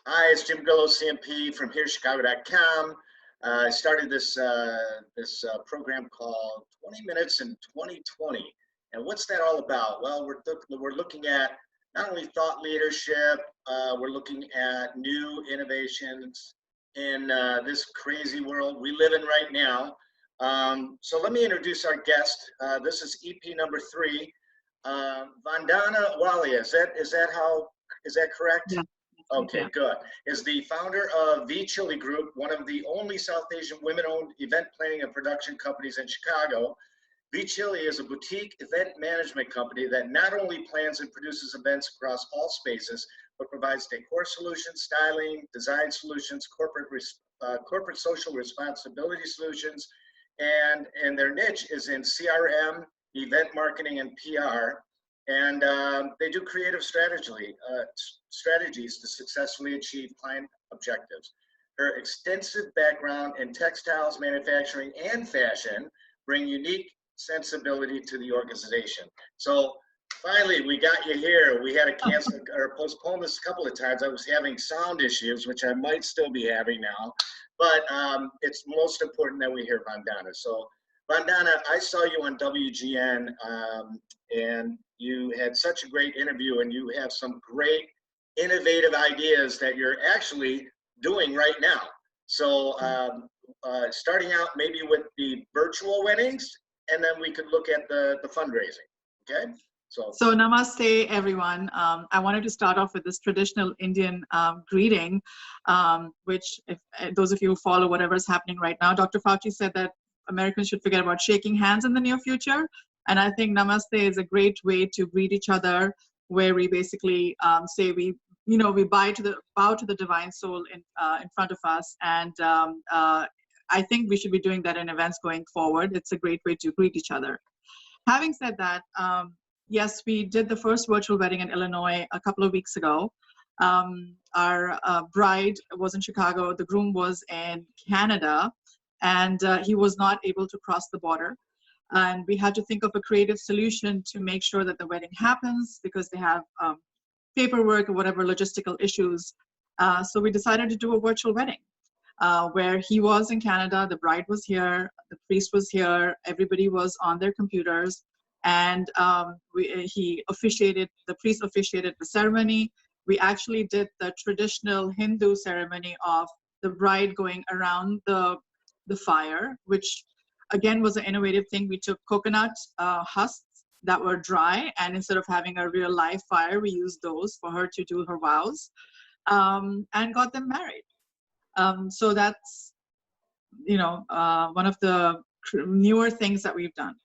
Hi, it's Jim Grillo, CMP from HeresChicago.com. I started this program called 20 Minutes in 2020. And what's that all about? Well, we're looking at not only thought leadership, we're looking at new innovations in this crazy world we live in right now. So let me introduce our guest. This is EP number 3. Vandana Walia, is that correct? Yeah. Okay, Yeah. good. Is the founder of The Chili Group, one of the only South Asian women-owned event planning and production companies in Chicago. The Chili is a boutique event management company that not only plans and produces events across all spaces, but provides decor solutions, styling, design solutions, corporate social responsibility solutions, and their niche is in CRM, event marketing, and PR. And they do creative strategies to successfully achieve client objectives. Her extensive background in textiles, manufacturing, and fashion bring unique sensibility to the organization. So finally, we got you here. We had to cancel or postpone this a couple of times. I was having sound issues, which I might still be having now, but it's most important that we hear Vandana. So Vandana, I saw you on WGN, and you had such a great interview, and you have some great innovative ideas that you're actually doing right now. So starting out maybe with the virtual weddings, and then we could look at the fundraising, okay? So namaste, everyone. I wanted to start off with this traditional Indian greeting, which if those of you who follow whatever's happening right now, Dr. Fauci said that Americans should forget about shaking hands in the near future. And I think namaste is a great way to greet each other, where we basically say we bow to the divine soul in front of us. And I think we should be doing that in events going forward. It's a great way to greet each other. Having said that, yes, we did the first virtual wedding in Illinois a couple of weeks ago. Our bride was in Chicago. The groom was in Canada, and he was not able to cross the border. And we had to think of a creative solution to make sure that the wedding happens, because they have paperwork or whatever logistical issues. So we decided to do a virtual wedding where he was in Canada, the bride was here, the priest was here, everybody was on their computers, and the priest officiated the ceremony. We actually did the traditional Hindu ceremony of the bride going around the fire, which again was an innovative thing. We took coconut husks that were dry, and instead of having a real live fire, we used those for her to do her vows, and got them married. So that's one of the newer things that we've done.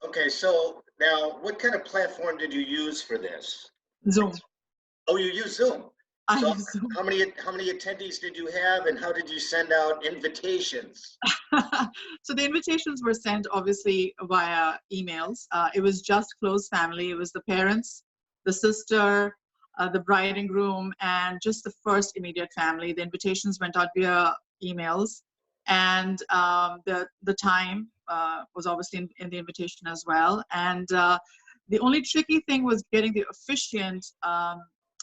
Okay, so now what kind of platform did you use for this? Zoom. Oh, you use Zoom. I So use Zoom. how many attendees did you have, and how did you send out invitations? So the invitations were sent obviously via emails. It was just close family. It was the parents, the sister, the bride and groom, and just the first immediate family. The invitations went out via emails, and the time was obviously in the invitation as well. And the only tricky thing was getting the officiant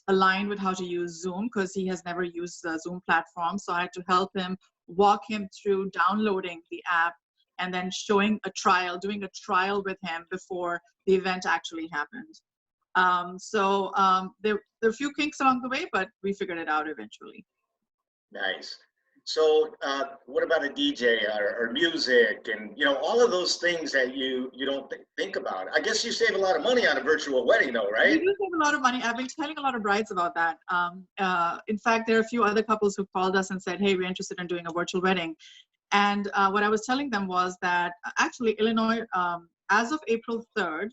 aligned with how to use Zoom, because he has never used the Zoom platform. So I had to help him, walk him through downloading the app, and then doing a trial with him before the event actually happened. There were a few kinks along the way, but we figured it out eventually. Nice. So what about a DJ or music, and all of those things that you don't think about? I guess you save a lot of money on a virtual wedding though, right? We do save a lot of money. I've been telling a lot of brides about that. In fact, there are a few other couples who called us and said, hey, we're interested in doing a virtual wedding. And what I was telling them was that actually Illinois, as of April 3rd,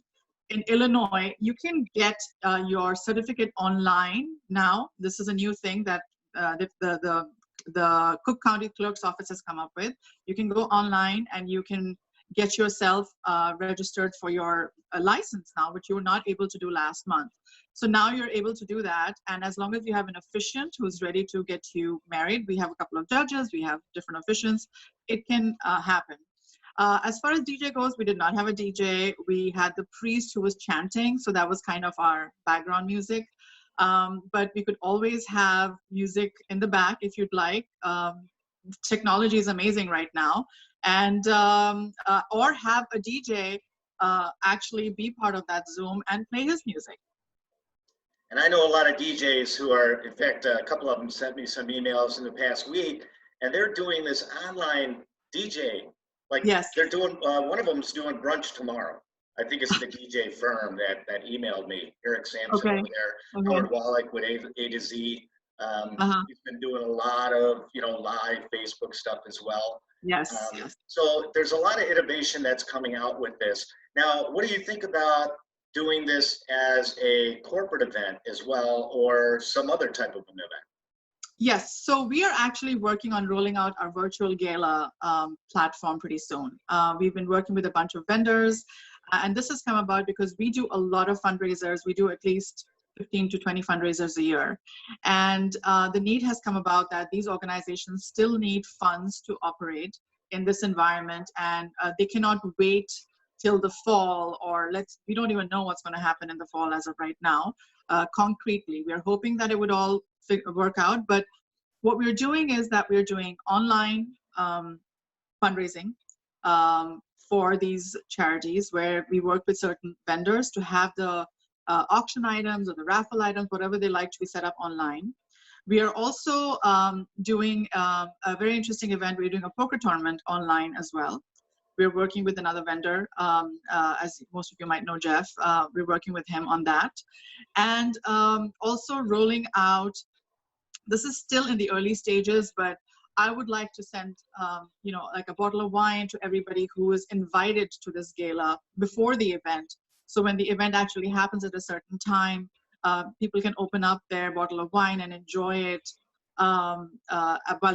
in Illinois, you can get your certificate online now. This is a new thing that the Cook County Clerk's Office has come up with. You can go online and you can get yourself registered for your license now, which you were not able to do last month. So now you're able to do that. And as long as you have an officiant who's ready to get you married, we have a couple of judges, we have different officiants, it can happen. As far as DJ goes, we did not have a DJ. We had the priest who was chanting, so that was kind of our background music. But we could always have music in the back if you'd like. Technology is amazing right now. And or have a DJ actually be part of that Zoom and play his music. And I know a lot of DJs who are, in fact, a couple of them sent me some emails in the past week, and they're doing this online DJ. Like, yes, they're doing, one of them's doing brunch tomorrow. I think it's the DJ firm that emailed me, Eric Sampson over there, Howard Wallach with A to Z. He's been doing a lot of, live Facebook stuff as well. Yes, yes. So there's a lot of innovation that's coming out with this. Now, what do you think about doing this as a corporate event as well, or some other type of an event? Yes, so we are actually working on rolling out our virtual gala platform pretty soon. We've been working with a bunch of vendors, and this has come about because we do a lot of fundraisers. We do at least 15 to 20 fundraisers a year. And the need has come about that these organizations still need funds to operate in this environment, and they cannot wait till the fall, or we don't even know what's going to happen in the fall as of right now. Concretely, we are hoping that it would all work out, but what we're doing is that we're doing online fundraising for these charities, where we work with certain vendors to have the auction items or the raffle items, whatever they like, to be set up online. We are also doing a very interesting event. We're doing a poker tournament online as well. We're working with another vendor, as most of you might know, Jeff. We're working with him on that. And also rolling out, this is still in the early stages, but I would like to send, like a bottle of wine to everybody who is invited to this gala before the event. So when the event actually happens at a certain time, people can open up their bottle of wine and enjoy it while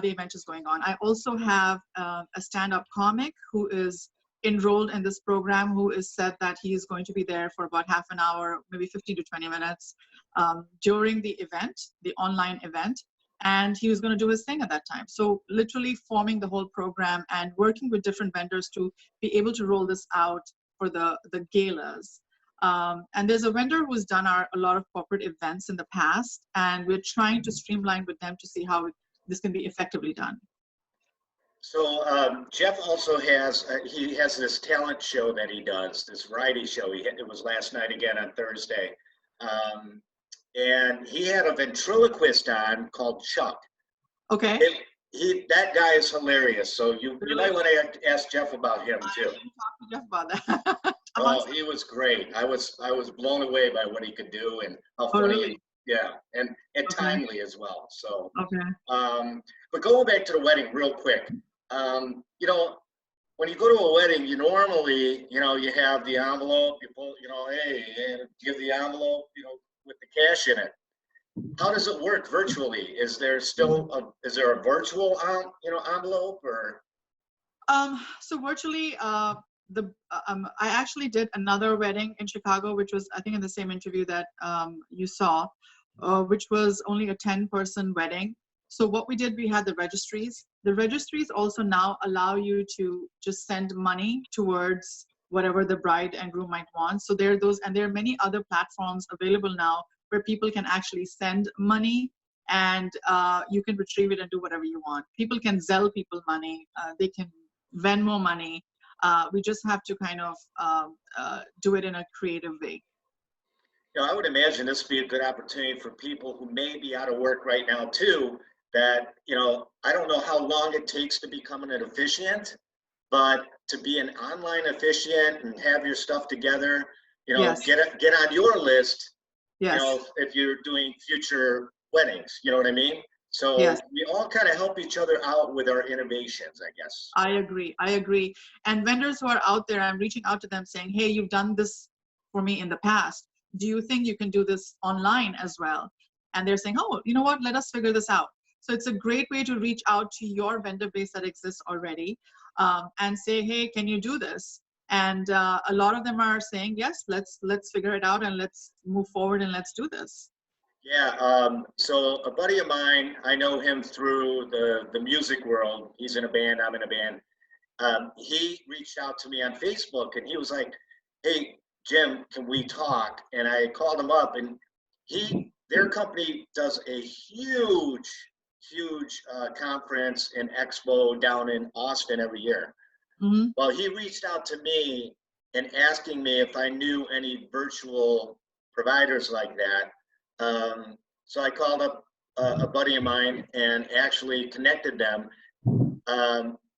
the event is going on. I also have a stand-up comic who is enrolled in this program, who is said that he is going to be there for about half an hour, maybe 15 to 20 minutes during the event, the online event, and he was going to do his thing at that time. So literally forming the whole program and working with different vendors to be able to roll this out for the galas. And there's a vendor who's done a lot of corporate events in the past, and we're trying to streamline with them to see how this can be effectively done. So Jeff also has, he has this talent show that he does, this variety show. It was last night again on Thursday. And he had a ventriloquist on called Chuck. Okay. That guy is hilarious. So you might want to ask Jeff about him too. I didn't talk to Jeff about that. Oh, he was great. I was blown away by what he could do and how funny. Really? And timely as well. So okay. But going back to the wedding real quick, when you go to a wedding, you normally, you have the envelope, you pull, hey, and give the envelope, with the cash in it. How does it work virtually? Is there still a virtual envelope, or? So virtually, I actually did another wedding in Chicago, which was, I think, in the same interview that you saw, which was only a 10-person wedding. So what we did, we had the registries. The registries also now allow you to just send money towards whatever the bride and groom might want. So there are those, and there are many other platforms available now where people can actually send money, and you can retrieve it and do whatever you want. People can Zelle people money. They can Venmo money. We just have to kind of do it in a creative way. I would imagine this would be a good opportunity for people who may be out of work right now too, that, I don't know how long it takes to become an officiant, but to be an online officiant and have your stuff together, Yes. get on your list, Yes. If you're doing future weddings, you know what I mean? So Yes. we all kind of help each other out with our innovations, I guess. I agree. And vendors who are out there, I'm reaching out to them saying, hey, you've done this for me in the past. Do you think you can do this online as well? And they're saying, oh, you know what, let us figure this out. So it's a great way to reach out to your vendor base that exists already and say, hey, can you do this? And a lot of them are saying, yes, let's figure it out and let's move forward and let's do this. Yeah, so a buddy of mine, I know him through the music world. He's in a band, I'm in a band. He reached out to me on Facebook and he was like, hey, Jim, can we talk? And I called him up and he their company does a huge conference and expo down in Austin every year. Mm-hmm. Well, he reached out to me and asking me if I knew any virtual providers like that. So I called up a buddy of mine and actually connected them.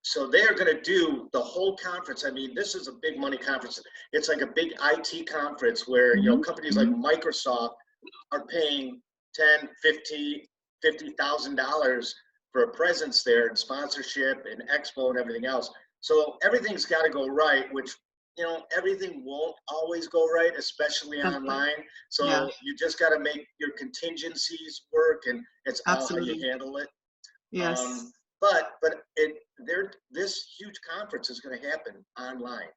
So they are going to do the whole conference. I mean, this is a big money conference. It's like a big IT conference where, you know, companies like Microsoft are paying $50,000 for a presence there and sponsorship and expo and everything else. So everything's got to go right, which, you know, everything won't always go right, especially online. So you just got to make your contingencies work, and it's all how you handle it. Yes. But this huge conference is going to happen online.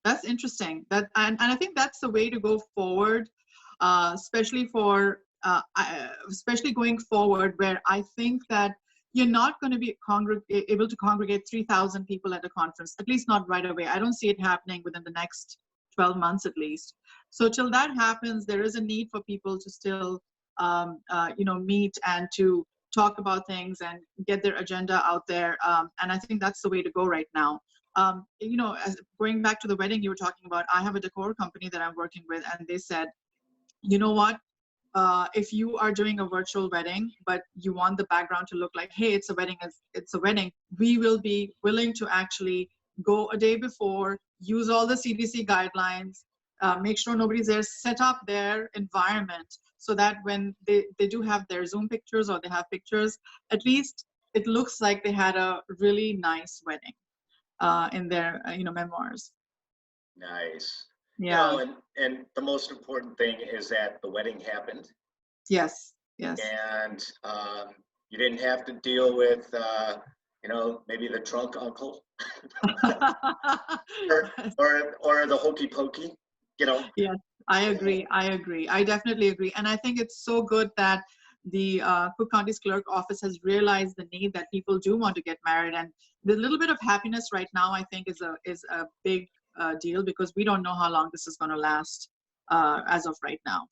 That's interesting. And I think that's the way to go forward, especially going forward, where I think that you're not going to be able to congregate 3,000 people at a conference, at least not right away. I don't see it happening within the next 12 months at least. So till that happens, there is a need for people to still, meet and to talk about things and get their agenda out there. And I think that's the way to go right now. Going back to the wedding you were talking about, I have a decor company that I'm working with, and they said, you know what? If you are doing a virtual wedding, but you want the background to look like, hey, it's a wedding, we will be willing to actually go a day before, use all the CDC guidelines, make sure nobody's there, set up their environment so that when they do have their Zoom pictures or they have pictures, at least it looks like they had a really nice wedding in their memoirs. Nice. Yeah. You know, and the most important thing is that the wedding happened. Yes. And you didn't have to deal with, maybe the drunk uncle or the hokey pokey, you know. Yes, I agree. I definitely agree. And I think it's so good that the Cook County's clerk office has realized the need that people do want to get married. And the little bit of happiness right now, I think, is a big deal, because we don't know how long this is going to last as of right now.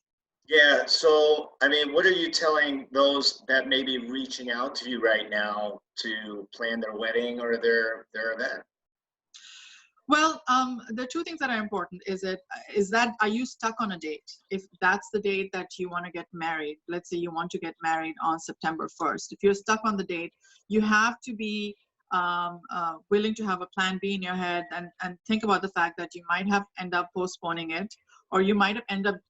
Yeah. So, I mean, what are you telling those that may be reaching out to you right now to plan their wedding or their event? Well, the two things that are important is that are you stuck on a date? If that's the date that you want to get married, let's say you want to get married on September 1st. If you're stuck on the date, you have to be willing to have a plan B in your head and think about the fact that you might end up postponing it, or you might end up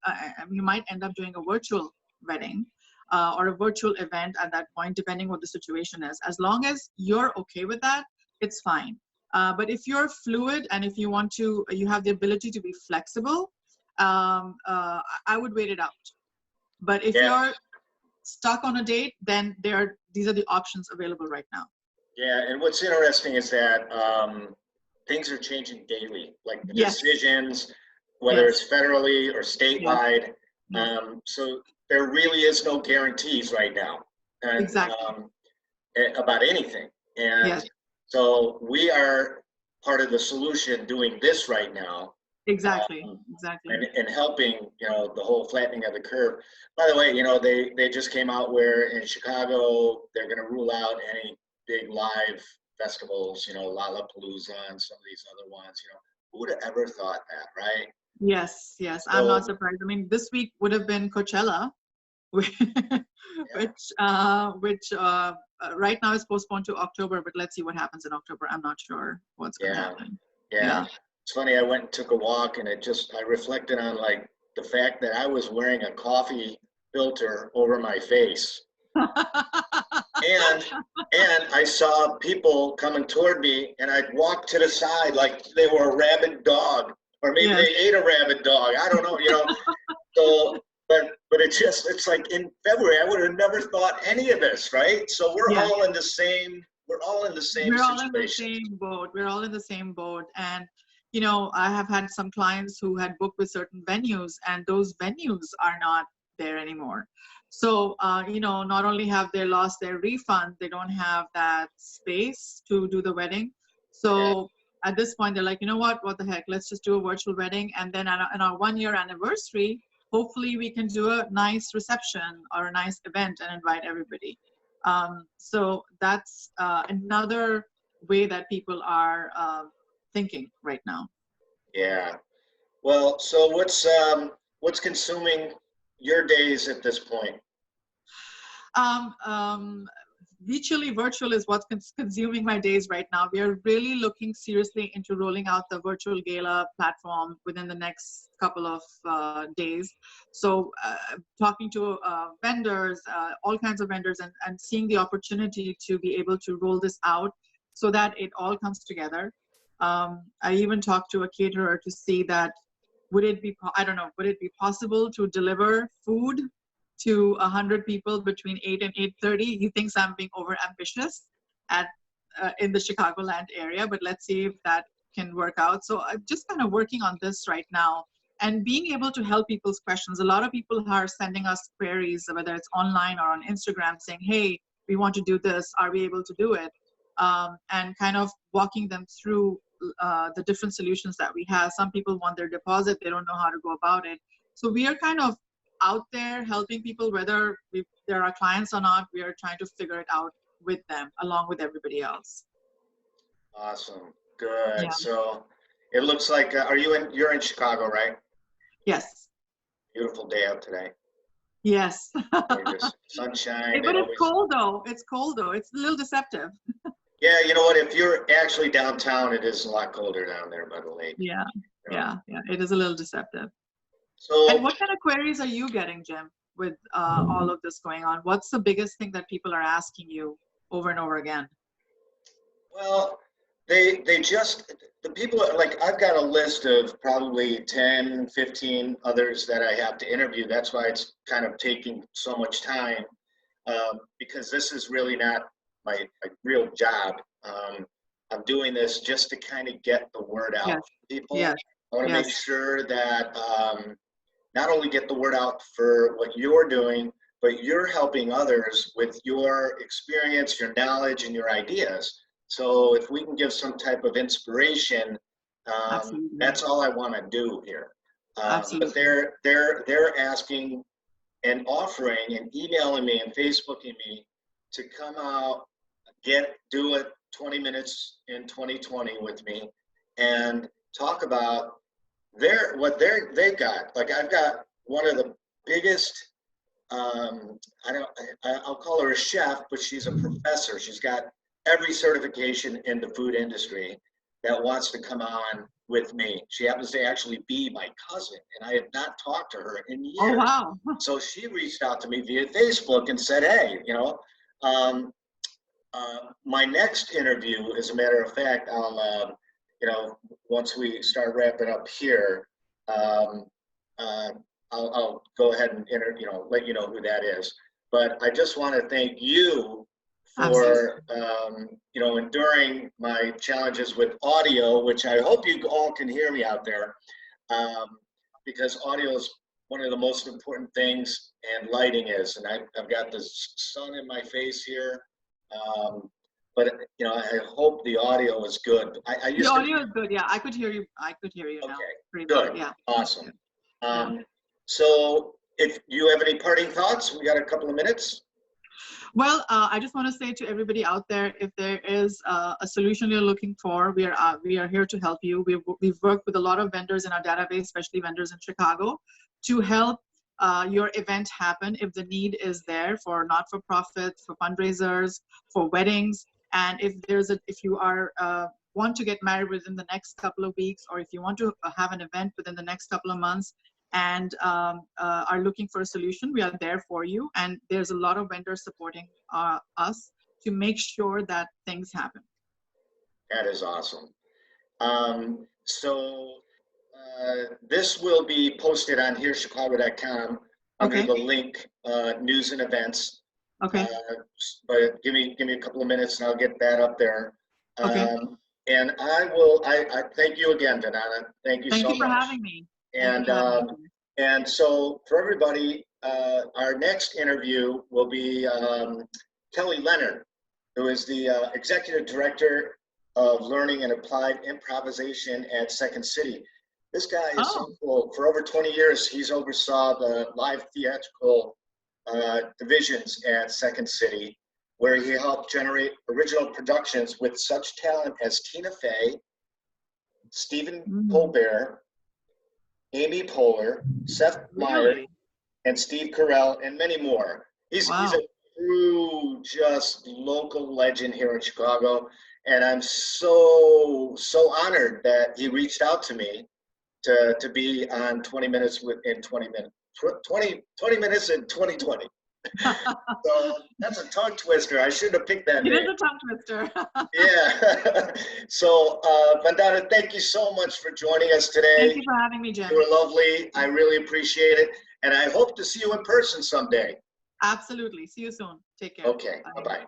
doing a virtual wedding or a virtual event at that point, depending what the situation is. As long as you're okay with that, it's fine. But if you're fluid and if you have the ability to be flexible, I would wait it out. But if you're stuck on a date, then these are the options available right now. Yeah, and what's interesting is that things are changing daily, like the decisions, whether it's federally or statewide. So there really is no guarantees right now about anything. And so we are part of the solution doing this right now. Exactly. And helping, the whole flattening of the curve. By the way, they just came out where in Chicago, they're going to rule out any big live festivals, Lollapalooza and some of these other ones, who would have ever thought that, right? Yes. I'm not surprised. I mean, this week would have been Coachella, which right now is postponed to October, but let's see what happens in October. I'm not sure what's going to happen. Yeah. It's funny, I went and took a walk, and I reflected on like the fact that I was wearing a coffee filter over my face. and I saw people coming toward me, and I'd walk to the side like they were a rabid dog, or maybe they ate a rabid dog. I don't know, So, but it's like in February, I would have never thought any of this, right? So we're all in the same. We're all in the same situation. We're all in the same boat. And I have had some clients who had booked with certain venues, and those venues are not there anymore. So, not only have they lost their refund, they don't have that space to do the wedding. So at this point, they're like, you know what the heck, let's just do a virtual wedding. And then on our 1-year anniversary, hopefully we can do a nice reception or a nice event and invite everybody. So that's another way that people are thinking right now. Yeah. Well, so what's consuming your days at this point? Virtual is what's consuming my days right now. We are really looking seriously into rolling out the virtual gala platform within the next couple of days. So talking to vendors, all kinds of vendors, and seeing the opportunity to be able to roll this out so that it all comes together. I even talked to a caterer to see that would it be possible to deliver food to 100 people between 8 and 8:30. He thinks I'm being over ambitious in the Chicagoland area, but let's see if that can work out. So I'm just kind of working on this right now and being able to help people's questions. A lot of people are sending us queries, whether it's online or on Instagram, saying, hey, we want to do this. Are we able to do it? And kind of walking them through the different solutions that we have. Some people want their deposit. They don't know how to go about it. So we are kind of out there helping people, whether there are clients or not. We are trying to figure it out with them along with everybody else. Awesome. Good. Yeah. So it looks like, you're in Chicago, right? Yes. Beautiful day out today. Yes. Gorgeous. Sunshine. But it's cold though. It's cold though. It's a little deceptive. Yeah, you know what? If you're actually downtown, it is a lot colder down there by the lake. Yeah. You know? Yeah. It is a little deceptive. So, and what kind of queries are you getting, Jim, with all of this going on? What's the biggest thing that people are asking you over and over again? well, the people, like, I've got a list of probably 10, 15 others that I have to interview. That's why it's kind of taking so much time, because this is really not my real job. I'm doing this just to kind of get the word out to people. Yes. I want to make sure that not only get the word out for what you're doing, but you're helping others with your experience, your knowledge, and your ideas. So if we can give some type of inspiration, that's all I want to do here. But they're asking and offering and emailing me and Facebooking me to come out, do it 20 minutes in 2020 with me and talk about what they've got. Like, I've got one of the biggest, I'll call her a chef, but she's a professor. She's got every certification in the food industry that wants to come on with me. She happens to actually be my cousin, and I have not talked to her in years. Oh, wow. So she reached out to me via Facebook and said, hey, my next interview, as a matter of fact, I'll, once we start wrapping up here, I'll go ahead and let you know who that is. But I just want to thank you for enduring my challenges with audio, which I hope you all can hear me out there, because audio is one of the most important things, and lighting is. And I've got the sun in my face here. But I hope the audio is good. The audio is good. Yeah, I could hear you. I could hear you now. Okay, good. Yeah. Awesome. So if you have any parting thoughts, we got a couple of minutes. Well, I just want to say to everybody out there, if there is a solution you're looking for, we are here to help you. We've worked with a lot of vendors in our database, especially vendors in Chicago, to help your event happen if the need is there for not-for-profits, for fundraisers, for weddings. And if you want to get married within the next couple of weeks, or if you want to have an event within the next couple of months, and are looking for a solution, we are there for you. And there's a lot of vendors supporting us to make sure that things happen. That is awesome. This will be posted on HeresChicago.com under the link news and events. Okay. But give me a couple of minutes and I'll get that up there. Okay. And I thank you again, Vandana. Thank you so much. Thank you for having me. And so for everybody, our next interview will be Kelly Leonard, who is the Executive Director of Learning and Applied Improvisation at Second City. This guy is so cool. For over 20 years, he's oversaw the live theatrical divisions at Second City, where he helped generate original productions with such talent as Tina Fey, Stephen Colbert, Amy Poehler, Seth Meyers, and Steve Carell, and many more. He's a true, just local legend here in Chicago, and I'm so honored that he reached out to me to be on 20 Minutes in 20 Minutes. 20 Minutes in 2020. So that's a tongue twister. I should have picked that name. It is a tongue twister. Yeah. So Vandana, thank you so much for joining us today. Thank you for having me, Jim. You were lovely. I really appreciate it. And I hope to see you in person someday. Absolutely. See you soon. Take care. Okay. Bye-bye.